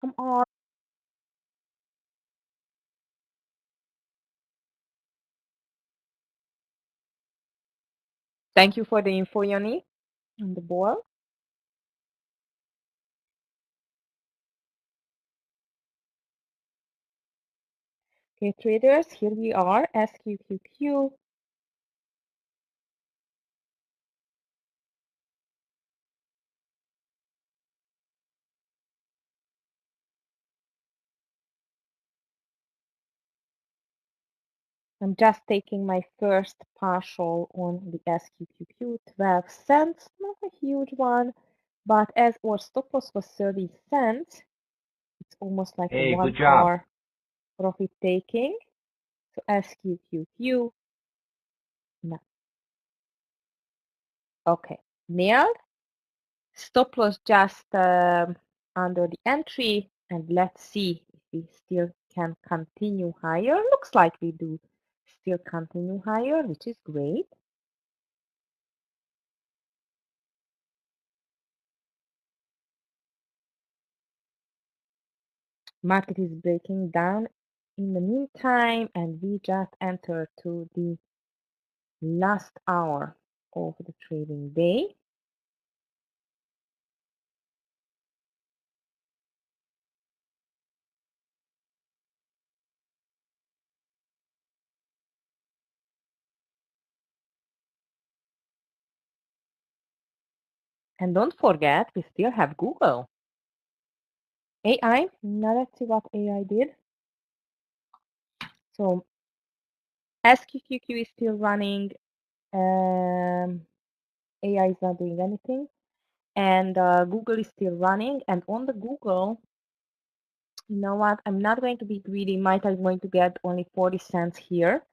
Come on. Thank you for the info, Yoni, on the ball. Okay, traders, here we are, SQQQ. I'm just taking my first partial on the SQQQ, 12 cents, not a huge one, but as our stop loss was 30 cents, it's almost like a Hey, one good job. hour profit taking. So SQQQ, no. Okay, nailed. Stop loss just under the entry, and let's see if we still can continue higher. Looks like we do still continue higher, which is great. Market is breaking down in the meantime, and we just entered to the last hour of the trading day. And don't forget, we still have Google. AI, now let's see what AI did. So SQQQ is still running. AI is not doing anything. And Google is still running. And on the Google, you know what? I'm not going to be greedy. Might I'm going to get only 40 cents here.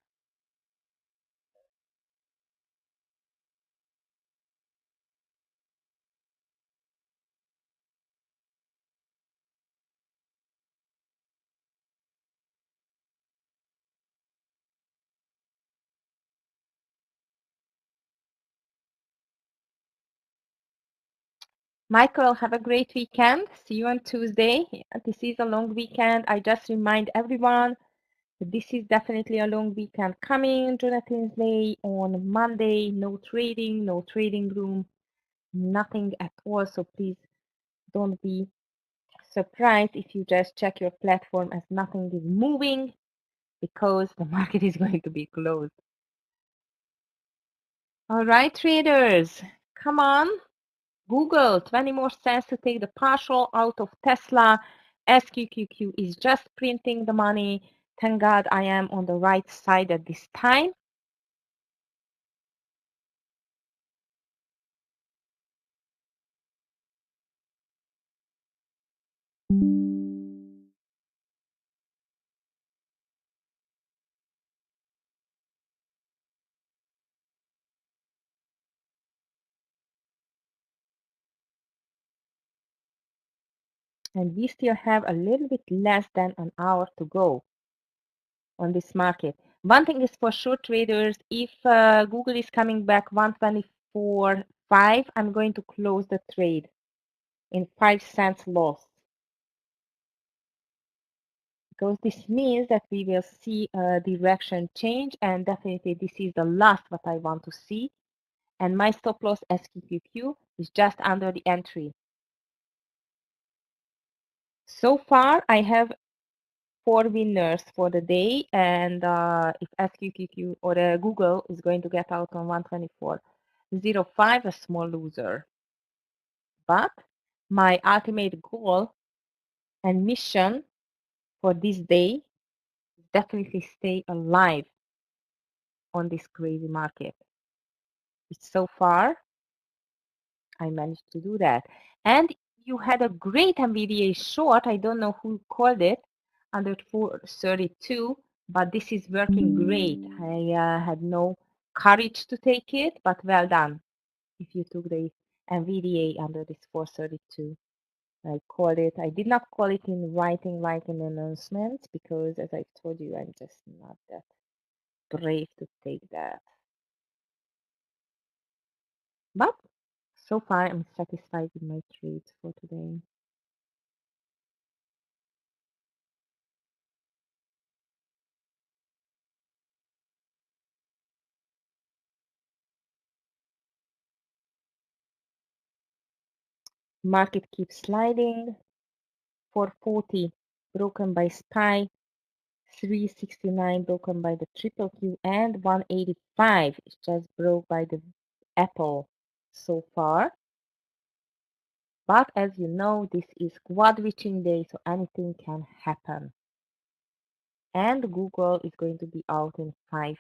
Michael, have a great weekend. See you on Tuesday. This is a long weekend. I just remind everyone that this is definitely a long weekend coming. Jonathan's Day on Monday. No trading, no trading room, nothing at all. So please don't be surprised if you just check your platform as nothing is moving because the market is going to be closed. All right, traders, come on. Google, 20 more cents to take the partial out of Tesla. SQQQ is just printing the money. Thank God I am on the right side at this time. And we still have a little bit less than an hour to go on this market. One thing is for sure, traders, if Google is coming back 124.5, I'm going to close the trade in 5 cents loss. Because this means that we will see a direction change, and definitely this is the last what I want to see. And my stop loss SQQQ is just under the entry. So far, I have 4 winners for the day, and if SQQQ or Google is going to get out on 124.05, a small loser. But my ultimate goal and mission for this day is definitely stay alive on this crazy market. So far, I managed to do that. And you had a great NVDA short. I don't know who called it under 432, but this is working great. I had no courage to take it, but well done if you took the NVDA under this 432. I called it. I did not call it in writing like an announcement because, as I told you, I'm just not that brave to take that. But so far, I'm satisfied with my trades for today. Market keeps sliding. 440 broken by SPY. 369 broken by the triple Q, and 185 is just broke by the Apple so far. But as you know, this is quad witching day, so anything can happen. And Google is going to be out in 5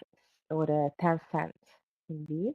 or 10 cents indeed.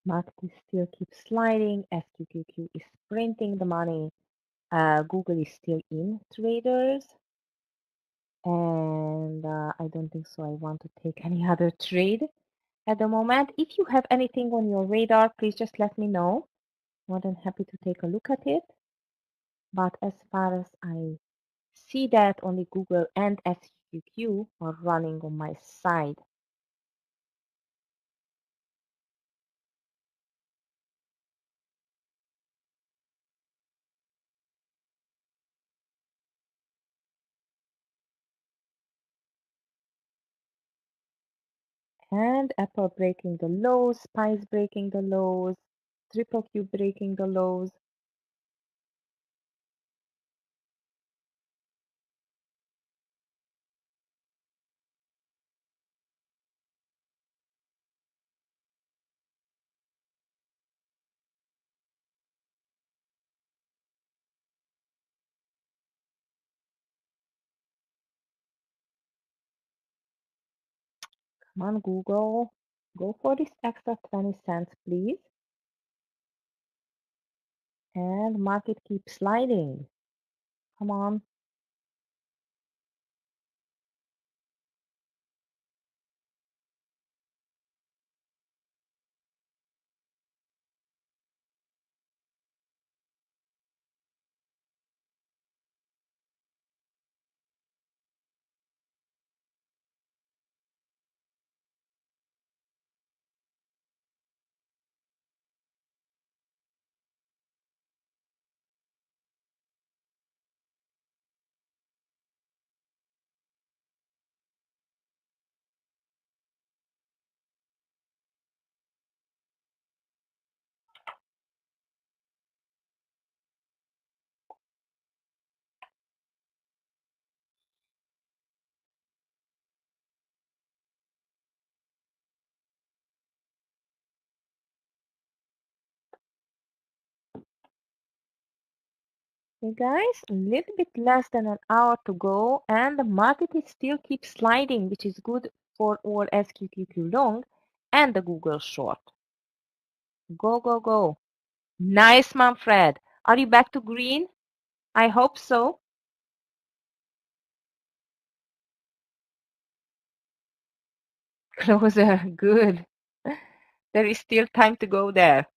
Market still keeps sliding. SQQQ is printing the money. Google is still in traders. And I don't think so. I want to take any other trade at the moment. If you have anything on your radar, please just let me know. More than happy to take a look at it. But as far as I see that, only Google and SQQ are running on my side. And Apple breaking the lows, Spice breaking the lows, Triple Q breaking the lows. Come on, Google. Go for this extra 20 cents, please. And market keeps sliding. Come on. Hey guys, a little bit less than an hour to go, and the market is still keeps sliding, which is good for all SQQQ long and the Google short. Go, go, go. Nice, Manfred. Are you back to green? I hope so. Closer. Good. There is still time to go there.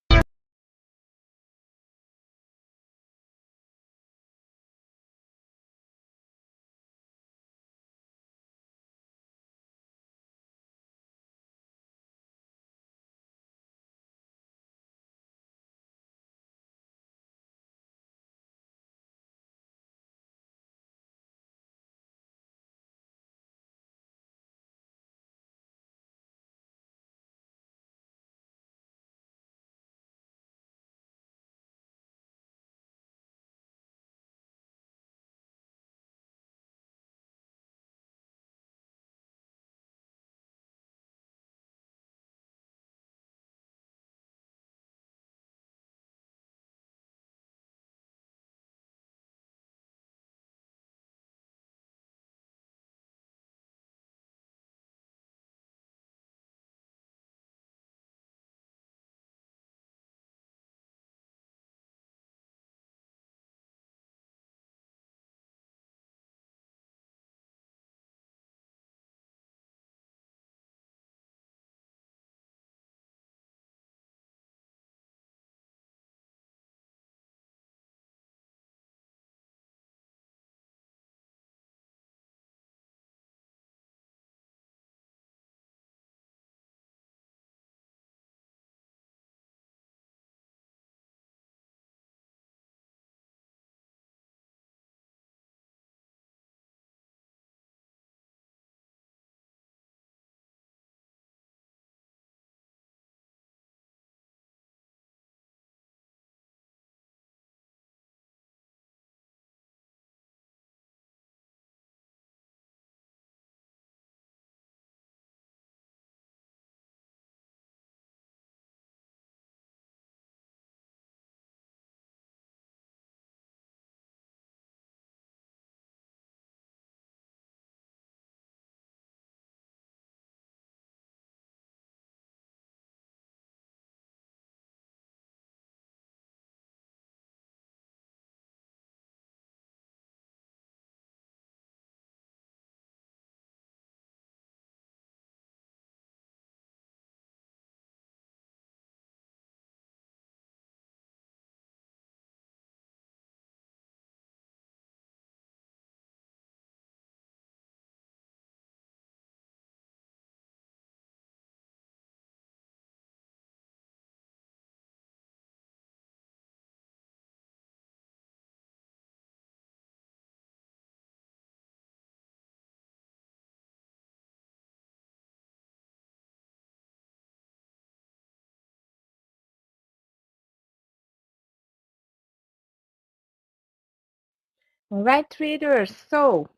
All right, traders. So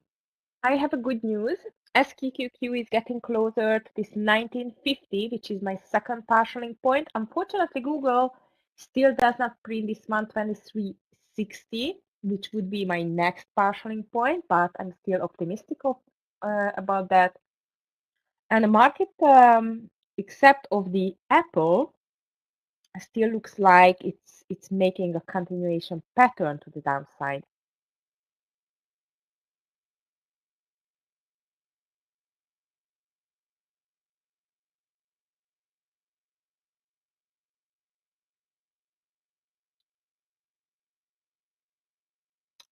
I have a good news. SQQQ is getting closer to this 1950, which is my second partialing point. Unfortunately, Google still does not print this month 2360, which would be my next partialing point, but I'm still optimistic about that. And the market, except of the Apple, still looks like it's making a continuation pattern to the downside.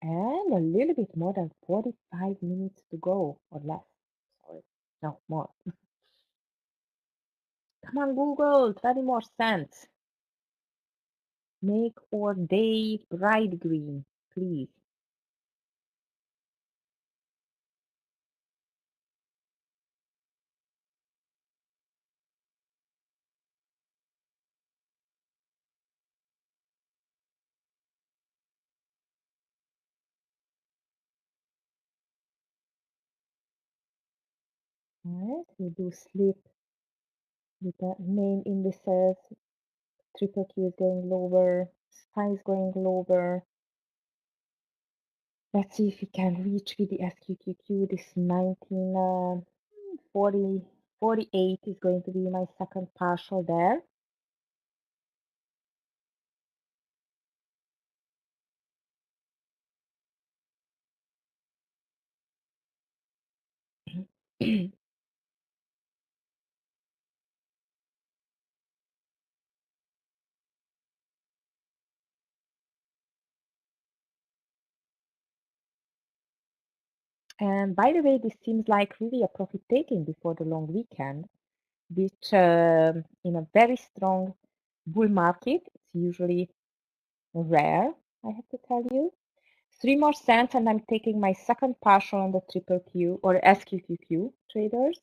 And a little bit more than 45 minutes to go, or less. Sorry. No, more. Come on, Google, 20 more cents. Make our day bright green, please. All right, we do sleep with the main indices. Triple Q is going lower, SPY is going lower. Let's see if we can reach with the SQQQ this 1940, 48 is going to be my second partial there. And by the way, this seems like really a profit taking before the long weekend, which in a very strong bull market, it's usually rare, I have to tell you. 3 more cents, and I'm taking my second partial on the triple Q or SQQQ traders.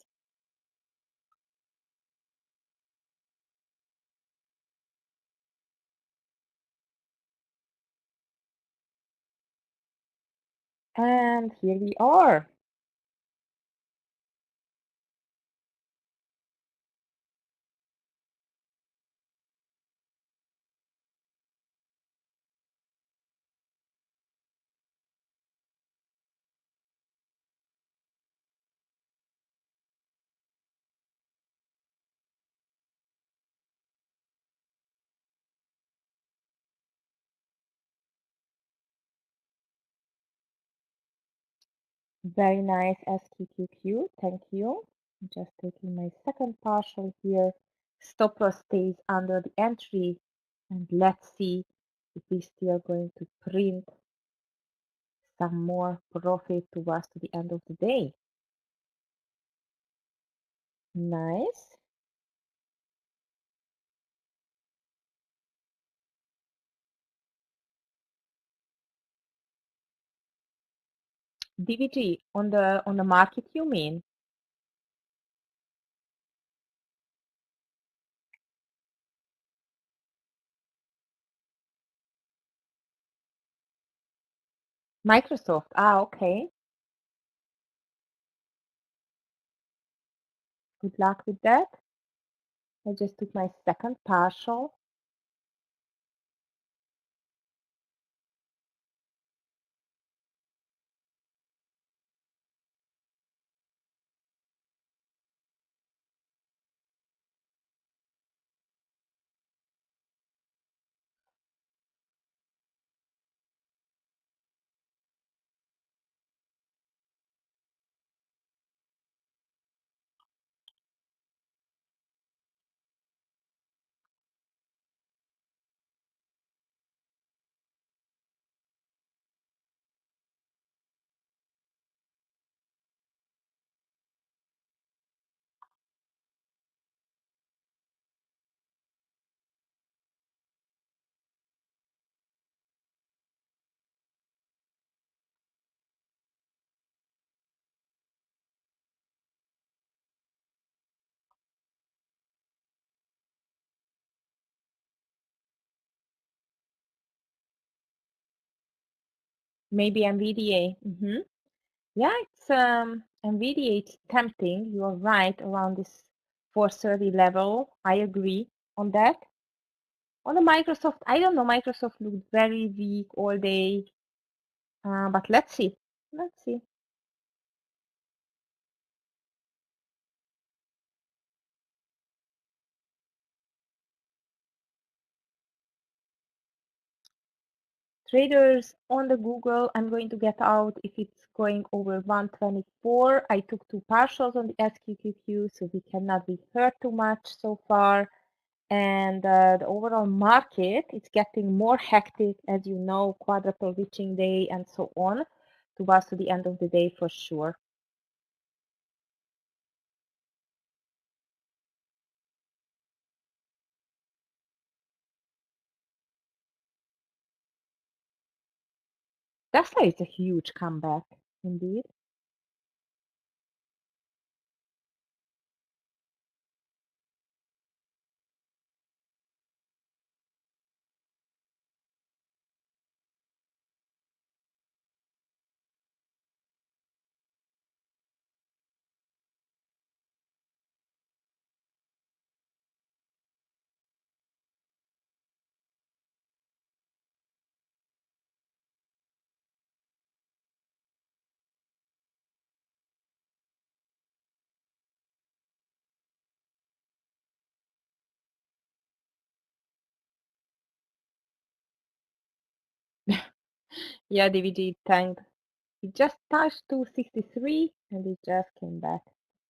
And here we are. Very nice SQQQ. Thank you. Just taking my second partial here. Stop loss stays under the entry. And let's see if we're still going to print some more profit towards the end of the day. Nice. DVG on the market, you mean? Microsoft. Ah, okay. Good luck with that. I just took my second partial. Maybe NVDA. Yeah, it's NVDA. It's tempting. You are right around this 430 level. I agree on that. On the Microsoft, I don't know. Microsoft looked very weak all day, but let's see. Let's see. Traders on the Google, I'm going to get out if it's going over 124. I took two partials on the SQQQ, so we cannot be hurt too much so far. And the overall market is getting more hectic, as you know, quadruple witching day and so on, towards to the end of the day for sure. Tesla is a huge comeback, indeed. Yeah, DVD tanked. It just touched 263 and it just came back.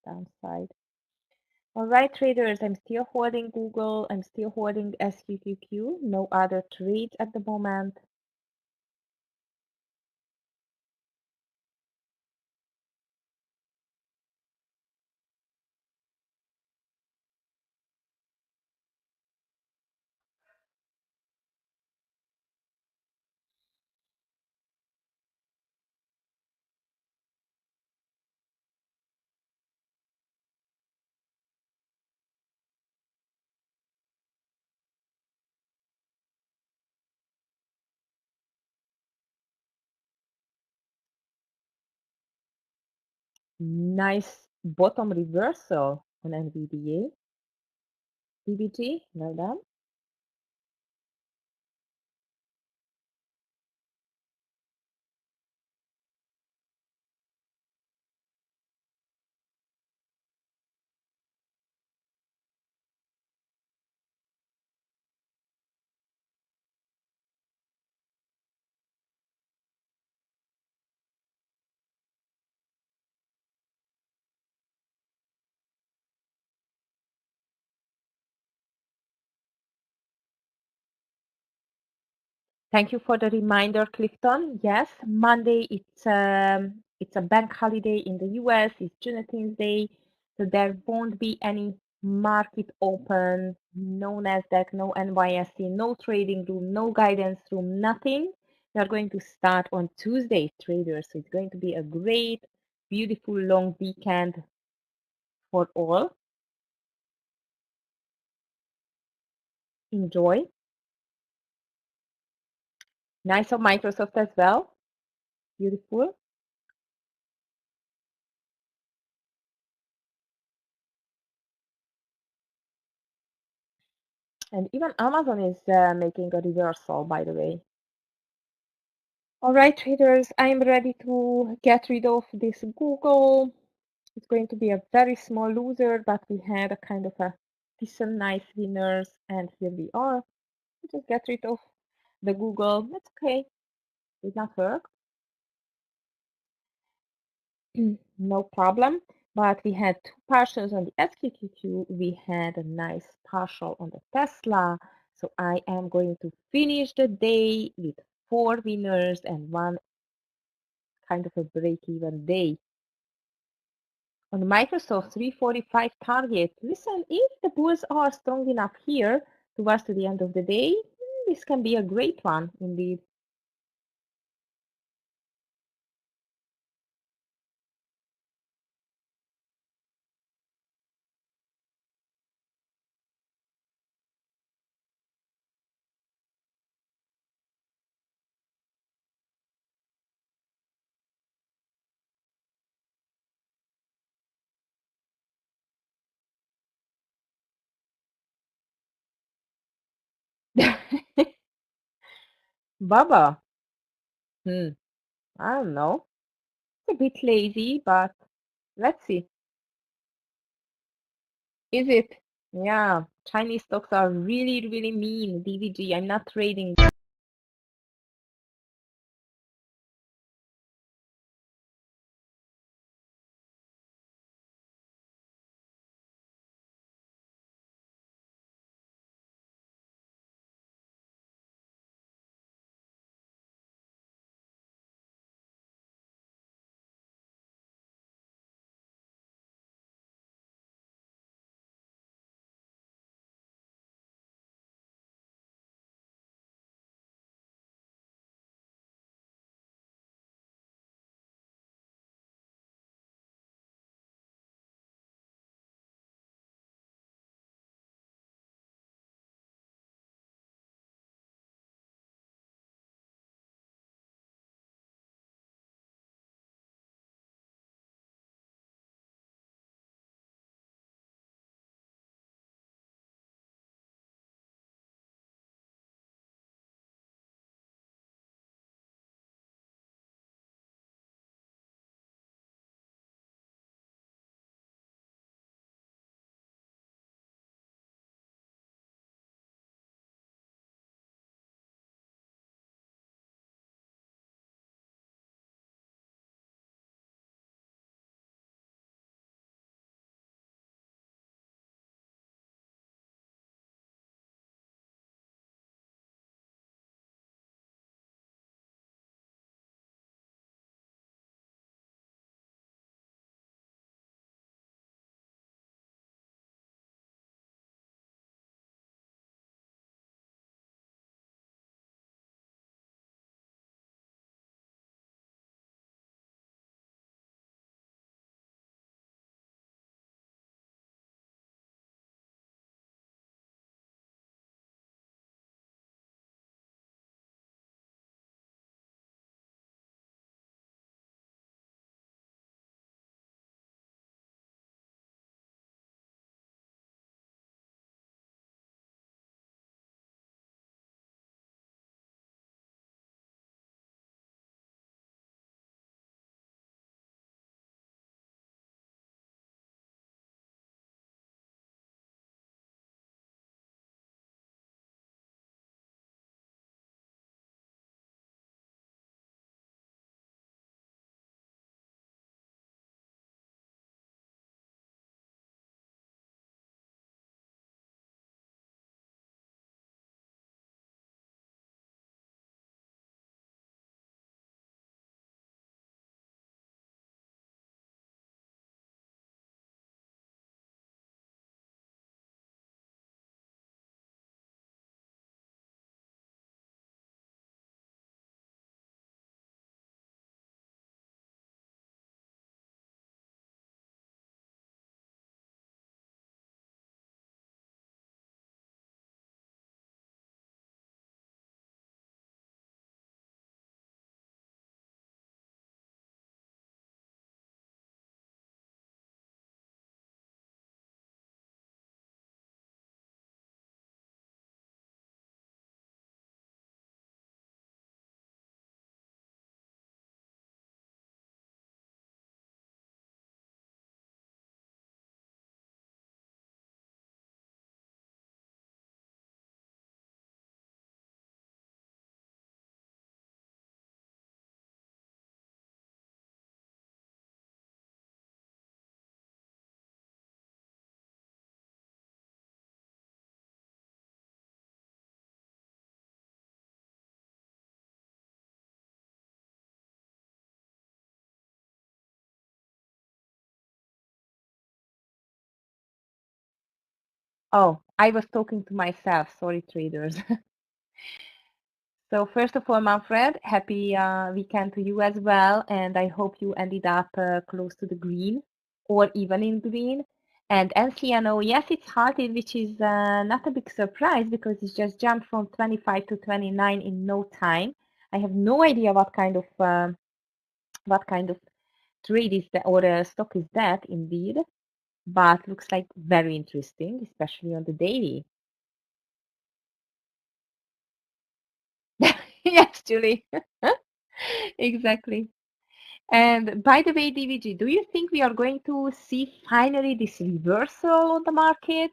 downside. All right, traders, I'm still holding Google. I'm still holding SQQQ. No other trades at the moment. Nice bottom reversal on NVDA. BBG, well done. Thank you for the reminder, Clifton. Yes, Monday it's a bank holiday in the US. It's Juneteenth Day, so there won't be any market open, no Nasdaq, no NYSE, no trading room, no guidance room, nothing. We are going to start on Tuesday, traders. So it's going to be a great, beautiful long weekend for all. Enjoy. Nice of Microsoft as well. Beautiful. And even Amazon is making a reversal, by the way. All right, traders, I'm ready to get rid of this Google. It's going to be a very small loser, but we had a kind of a decent, nice winners, and here we are. Just get rid of the Google. That's okay. Did not work. No problem. But we had two partials on the SQQQ. We had a nice partial on the Tesla. So I am going to finish the day with 4 winners and one kind of a break-even day. On Microsoft 345 target, listen, if the bulls are strong enough here towards the end of the day, this can be a great one indeed. Baba, I don't know. It's a bit lazy, but let's see. Is it? Yeah, Chinese stocks are really, really mean. DVG, I'm not trading. Oh, I was talking to myself. Sorry, traders. So first of all, Manfred, happy weekend to you as well, and I hope you ended up close to the green or even in green. And NCNO, yes, it's halted, which is not a big surprise because it's just jumped from 25 to 29 in no time. I have no idea what kind of trade is that or stock is that indeed, but looks like very interesting, especially on the daily. Yes, Julie, exactly. And by the way, DVG, do you think we are going to see finally this reversal on the market?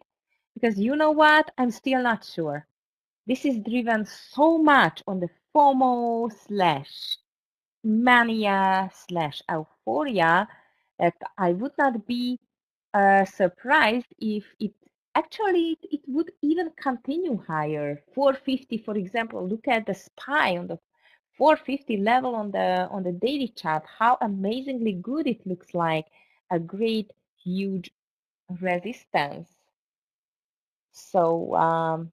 Because you know what? I'm still not sure. This is driven so much on the FOMO slash mania slash euphoria that I would not be surprised if it would even continue higher. 450, for example, look at the SPY on the 450 level on the daily chart, how amazingly good it looks like, a great huge resistance. So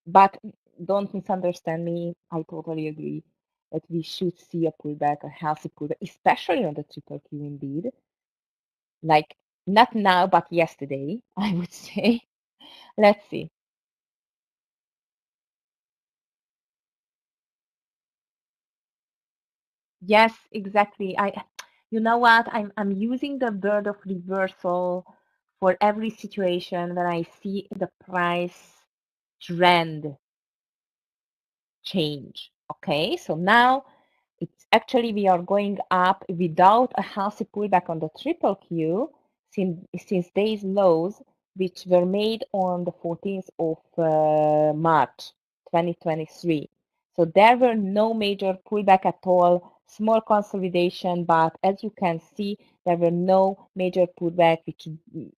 but don't misunderstand me, I totally agree that we should see a pullback, a healthy pullback, especially on the triple Q indeed, like not now but yesterday, I would say. Let's see. Yes, exactly. You know what? I'm using the word of reversal for every situation when I see the price trend change. Okay, so now it's actually we are going up without a healthy pullback on the triple Q since these lows, which were made on the 14th of March 2023. So there were no major pullback at all, small consolidation, but as you can see, there were no major pullback, which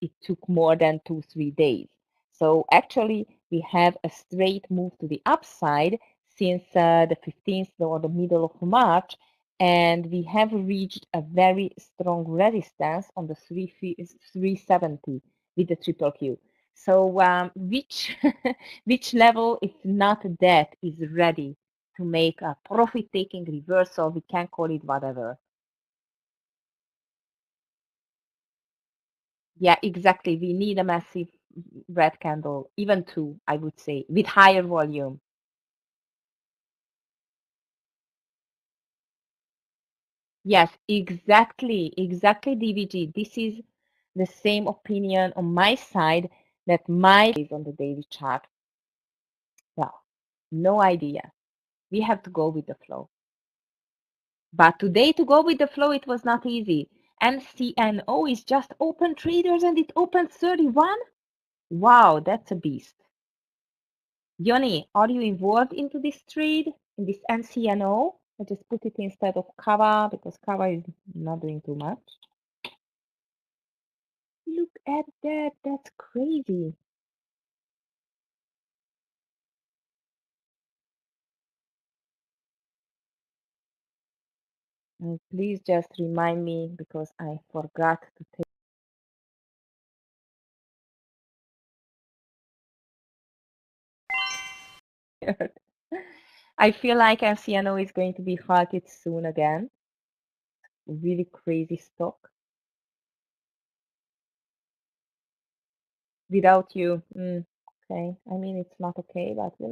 it took more than 2-3 days. So actually, we have a straight move to the upside since the 15th or the middle of March, and we have reached a very strong resistance on the 370 with the triple Q. So which which level, if not that, is ready to make a profit-taking reversal? We can call it whatever. Yeah, exactly. We need a massive red candle, even two, I would say, with higher volume. Yes, exactly, DVG. This is the same opinion on my side that my is on the daily chart. Well, no idea. We have to go with the flow. But today, to go with the flow, it was not easy. NCNO is just open traders and it opened 31. Wow, that's a beast. Yoni, are you involved into this trade, in this NCNO? I just put it instead of Kava because Kava is not doing too much. Look at that. That's crazy. And please just remind me because I forgot to take it. I feel like Anciano is going to be halted soon again. Really crazy stock. Without you, okay. I mean, it's not okay, but you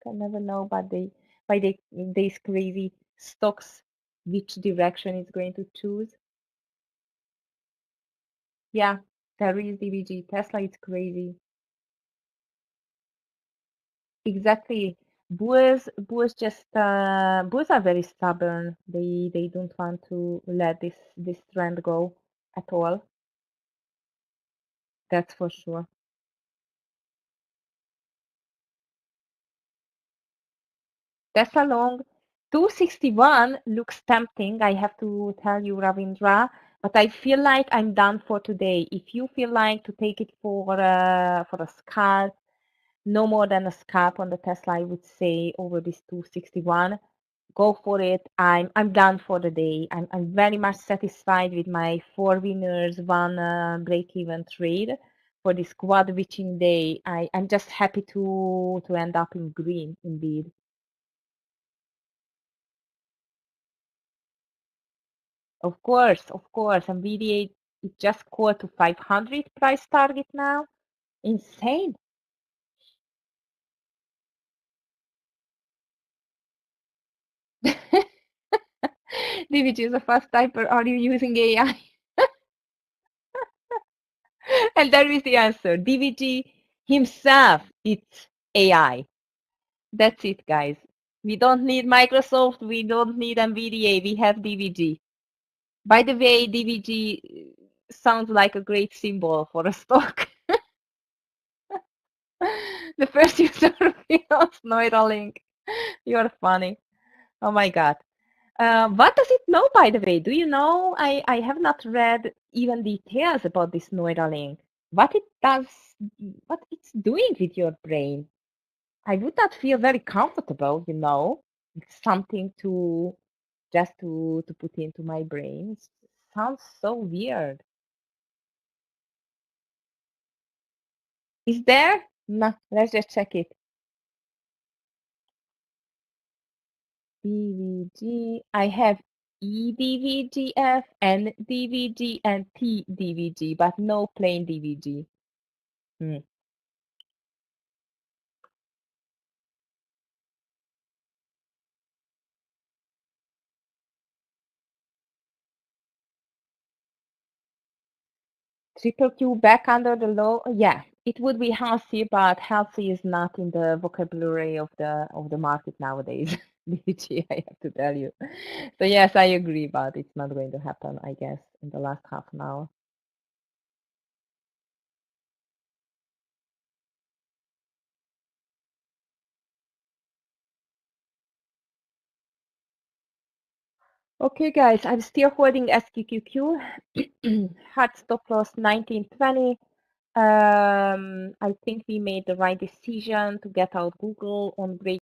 can never know by these crazy stocks which direction it's going to choose. Yeah, there is DVG. Tesla is crazy. Exactly. Bulls are very stubborn. They don't want to let this trend go at all. That's for sure. Tesla long 261 looks tempting, I have to tell you, Ravindra, but I feel like I'm done for today. If you feel like to take it for a scalp, no more than a scalp on the Tesla, I would say over this 261. Go for it. I'm done for the day. I'm very much satisfied with my four winners, one break-even trade. for this quad witching day. I'm just happy to end up in green indeed. Of course. NVIDIA is just core to 500 price target now. Insane. DVG is a fast typer. Are you using AI? And there is the answer. DVG himself, it's AI. That's it, guys. We don't need Microsoft. We don't need NVIDIA. We have DVG. By the way, DVG sounds like a great symbol for a stock. The first user feels Neuralink. You're funny. Oh my God. What does it know, by the way? Do you know? I have not read even details about this Neuralink. What it does, what it's doing with your brain. I would not feel very comfortable, It's something to just to put into my brain. It sounds so weird. Is there? No, let's just check it. DVG. I have eDVGF and DVG and TDVG, but no plain DVG. Hmm. Triple Q back under the law. Yeah, it would be healthy, but healthy is not in the vocabulary of the market nowadays. DVG, I have to tell you. So yes, I agree, but it's not going to happen, I guess, in the last half an hour. Okay, guys, I'm still holding SQQQ. Hard stop loss 1920. I think we made the right decision to get out Google on break.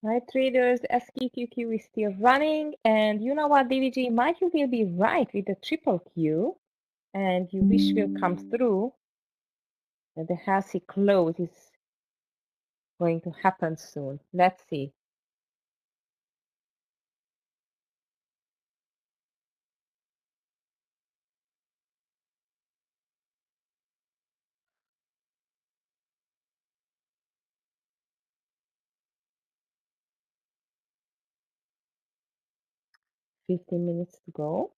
Right, traders, SQQQ is still running, and you know what, DVG, might you will be right with the triple Q, and you wish will come through, and the healthy close is going to happen soon. Let's see. 15 minutes to go.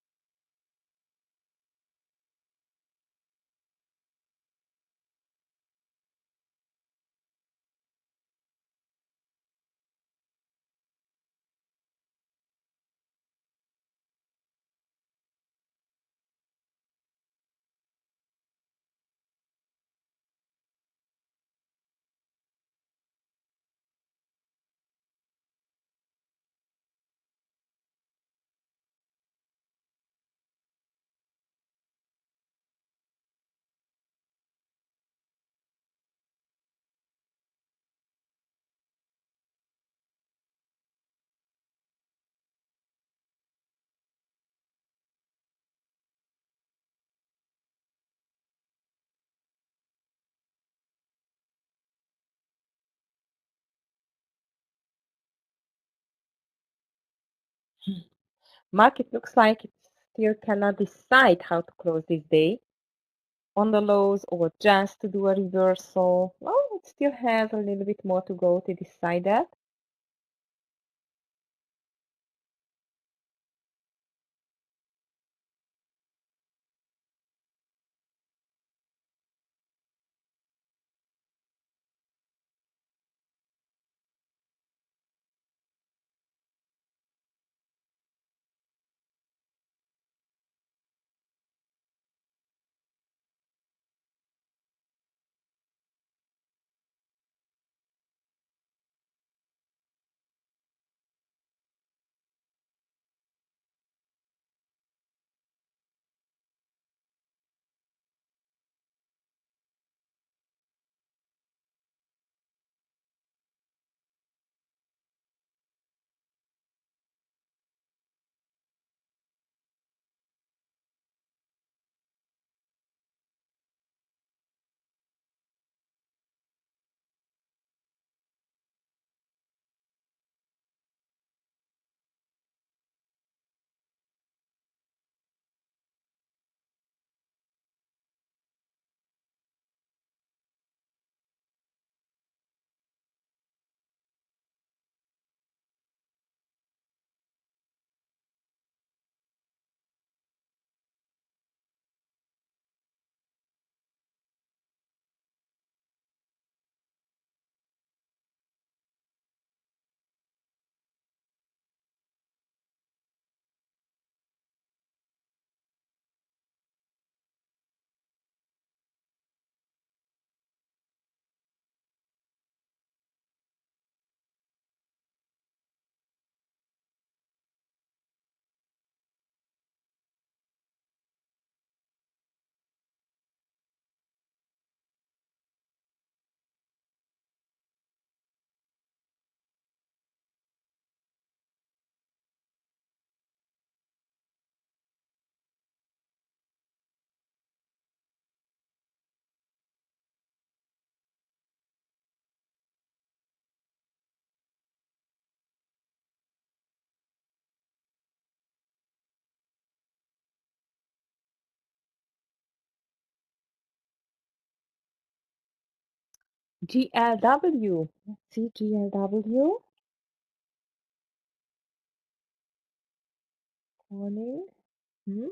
Market looks like it still cannot decide how to close this day, on the lows or just to do a reversal. Well, it still has a little bit more to go to decide that. GLW. Let's see GLW. Morning. Hmm.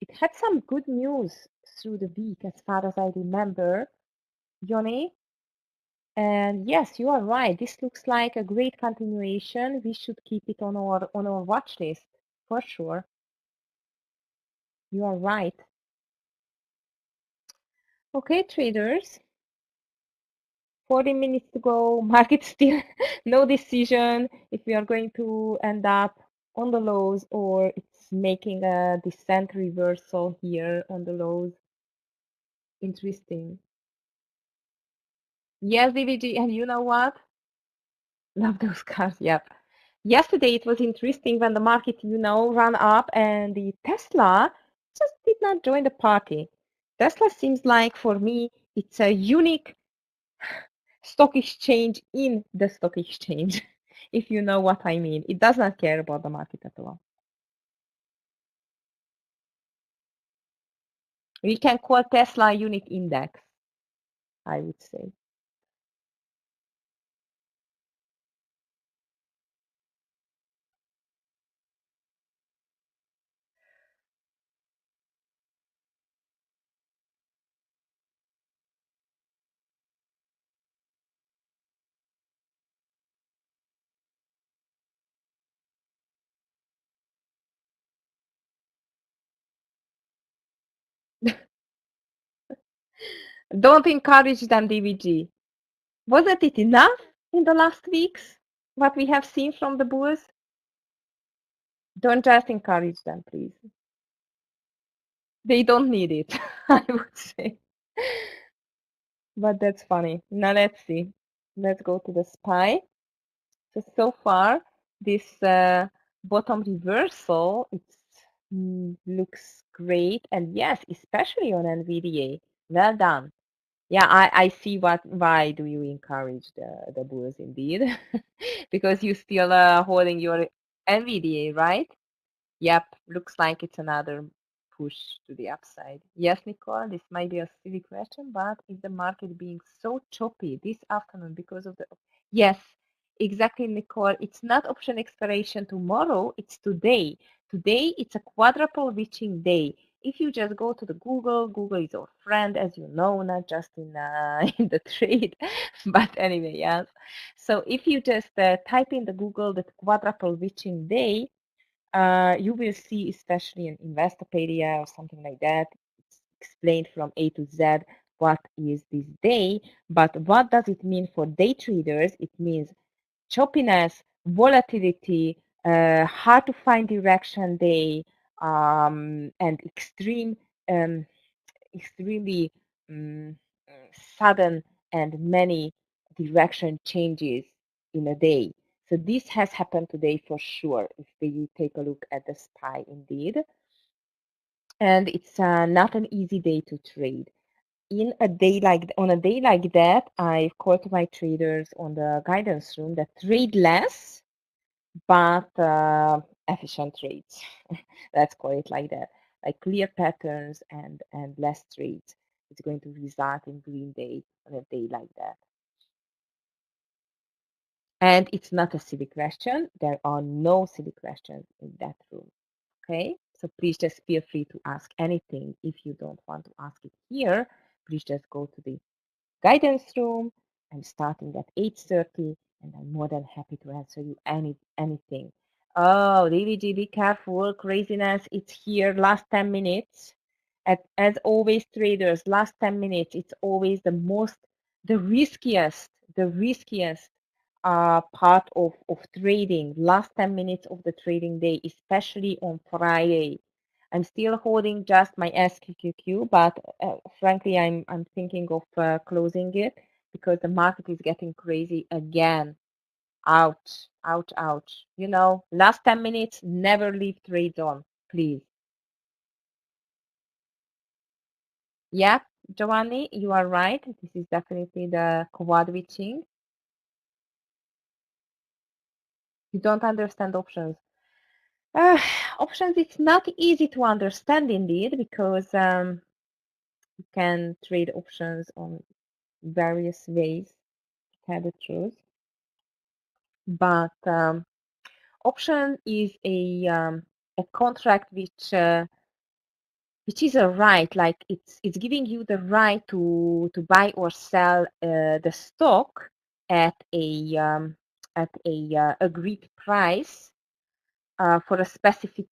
It had some good news through the week, as far as I remember. Yoni, And yes, you are right. This looks like a great continuation. We should keep it on our watch list for sure. You are right. Okay, traders, 40 minutes to go. Market still no decision if we are going to end up on the lows or it's making a descent reversal here on the lows. Interesting. Yes, DVG, and you know what? Love those cars. Yep. Yesterday it was interesting when the market, ran up and the Tesla just did not join the party. Tesla seems like for me it's a unique stock exchange in the stock exchange, if you know what I mean. It does not care about the market at all. We can call Tesla a unique index, I would say. Don't encourage them, DVG. Wasn't it enough in the last weeks, what we have seen from the bulls? Don't just encourage them, please. They don't need it, I would say. But that's funny. Now let's see. Let's go to the SPY. So far, this bottom reversal, it looks great. And yes, especially on NVDA. Well done. Yeah, I see why do you encourage the bulls indeed? Because you still holding your NVDA, right? Yep, looks like it's another push to the upside. Yes, Nicole, this might be a silly question, but is the market being so choppy this afternoon because of the... Yes, exactly, Nicole. It's not option expiration tomorrow, it's today. Today, it's a quadruple witching day. If you just go to the Google is our friend, as you know, not just in in the trade, but anyway, yes. So if you just type in the Google the quadruple witching day, you will see, especially in Investopedia or something like that, it's explained from A to Z what is this day. But what does it mean for day traders? It means choppiness, volatility, hard to find direction day, and um, extremely um, sudden and many direction changes in a day. So this has happened today for sure, if we take a look at the SPY indeed. And it's not an easy day to trade. On a day like that, I've called my traders on the guidance room that trade less, but efficient trades. Let's call it like that. Like clear patterns and less trades. It's going to result in green day on a day like that. And it's not a silly question. There are no silly questions in that room. Okay, so please just feel free to ask anything. If you don't want to ask it here, please just go to the guidance room. I'm starting at 8:30, and I'm more than happy to answer you anything. Oh, DVG, be careful. Craziness, it's here. Last 10 minutes. As always, traders, last 10 minutes, it's always the riskiest part of trading. Last 10 minutes of the trading day, especially on Friday. I'm still holding just my SQQQ, but frankly, I'm thinking of closing it because the market is getting crazy again. Ouch, ouch, ouch. Last 10 minutes, never leave trades on, please. Yeah, Giovanni, you are right. This is definitely the quad witching. You don't understand options. Uh, Options, it's not easy to understand indeed because you can trade options on various ways, to tell the truth. But option is a contract which which is a right, like it's giving you the right to buy or sell the stock at a agreed price for a specific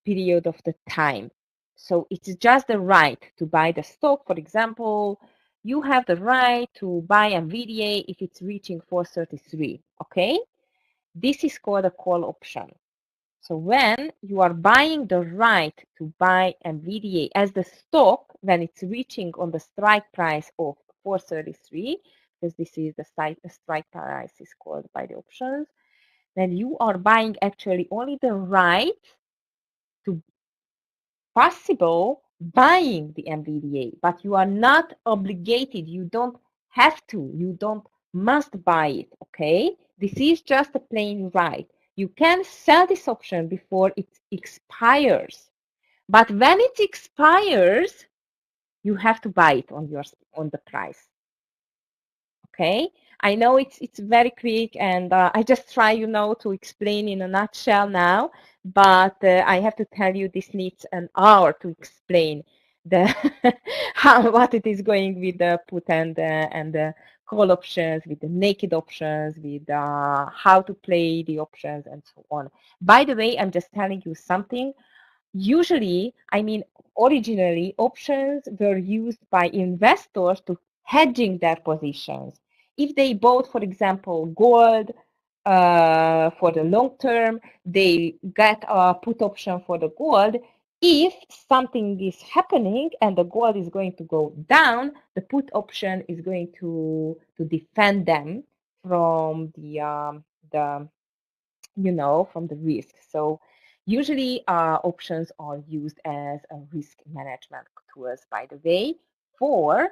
period of the time. So it's just the right to buy the stock. For example, you have the right to buy NVDA if it's reaching 433. Okay, this is called a call option. So when you are buying the right to buy NVDA as the stock, when it's reaching on the strike price of 433, because this is the strike price is called by the options, then you are buying actually only the right to possible buying the NVDA, but you are not obligated. You don't have to. You don't must buy it. Okay, this is just a plain right. You can sell this option before it expires, but when it expires, you have to buy it on the price. Okay, I know it's very quick, and I just try, to explain in a nutshell now, but I have to tell you this needs an hour to explain the how what it is going with the put and the call options, with the naked options, with how to play the options and so on. By the way, I'm just telling you something. Usually, I mean, originally, options were used by investors to hedging their positions. If they bought, for example, gold for the long term, they get a put option for the gold. If something is happening and the gold is going to go down, the put option is going to defend them from from the risk. So usually options are used as a risk management tools, by the way, for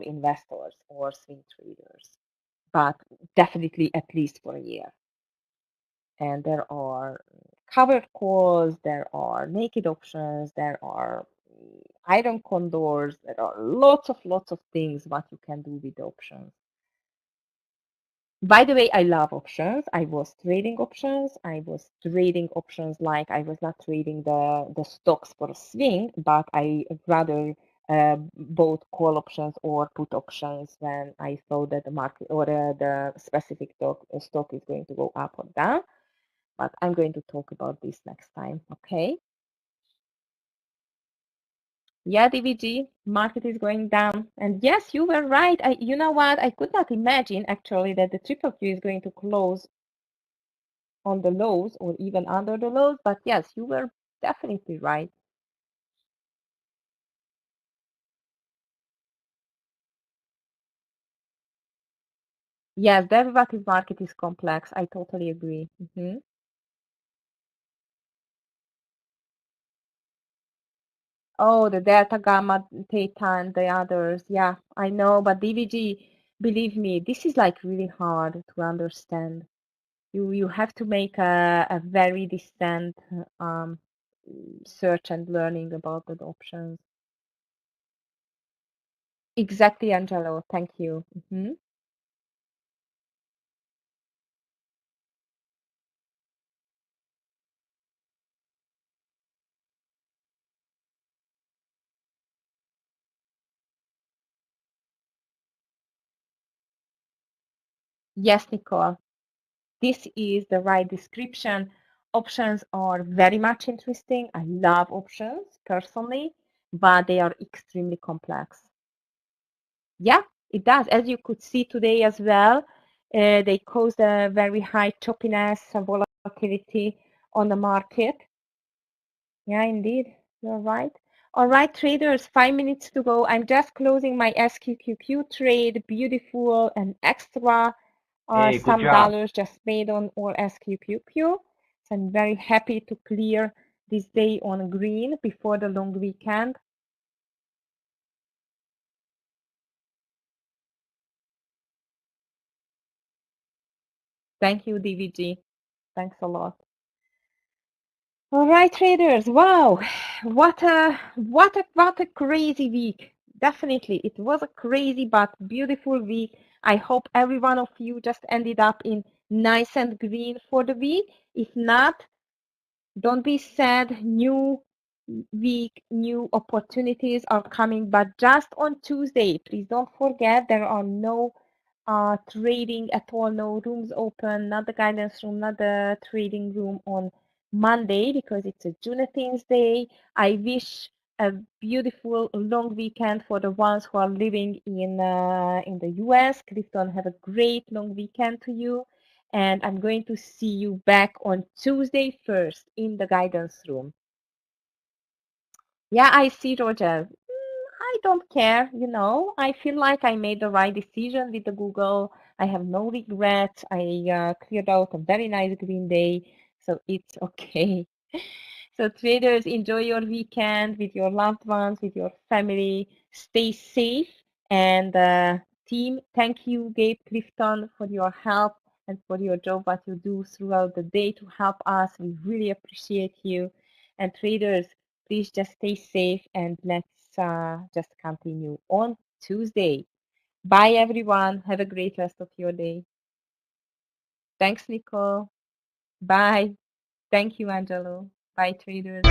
investors or swing traders, but definitely at least for a year. And there are covered calls, there are naked options, there are iron condors, there are lots of things what you can do with the options. By the way, I love options. I was trading options. I was trading options like I was not trading the stocks for a swing, but I rather both call options or put options when I thought that the market or the specific stock is going to go up or down. But I'm going to talk about this next time. Okay. Yeah, DVG, market is going down. And yes, you were right. You know what? I could not imagine actually that the triple Q is going to close on the lows or even under the lows. But yes, you were definitely right. Yes, derivative market is complex. I totally agree. Oh, the delta, gamma, theta, and the others. Yeah, I know. But DVG, believe me, this is like really hard to understand. You have to make a very distant search and learning about the options. Exactly, Angelo. Thank you. Yes, Nicole. This is the right description. Options are very much interesting. I love options personally, but they are extremely complex. Yeah, it does. As you could see today as well, they caused a very high choppiness and volatility on the market. Yeah, indeed. You're right. All right, traders, 5 minutes to go. I'm just closing my SQQQ trade. Beautiful and extra. Hey, good Some job. dollars just made on all SQQQ. So I'm very happy to clear this day on green before the long weekend. Thank you, DVG. Thanks a lot. All right, traders. Wow, what a crazy week. Definitely, it was a crazy but beautiful week. I hope every one of you just ended up in nice and green for the week. If not, don't be sad. week, new opportunities are coming, but just on Tuesday. Please don't forget there are no trading at all, no rooms open, not the guidance room, not the trading room on Monday because it's a Juneteenth Day. I wish a beautiful long weekend for the ones who are living in the US. Clifton, have a great long weekend to you. And I'm going to see you back on Tuesday first in the guidance room. Yeah, I see, Roger. I don't care, you know. I feel like I made the right decision with the Google. I have no regrets. I cleared out a very nice green day, so it's okay. So traders, enjoy your weekend with your loved ones, with your family. Stay safe. And team, thank you, Gabe Clifton, for your help and for your job, what you do throughout the day to help us. We really appreciate you. And traders, please just stay safe and let's just continue on Tuesday. Bye, everyone. Have a great rest of your day. Thanks, Nicole. Bye. Thank you, Angelo. Bye, traders.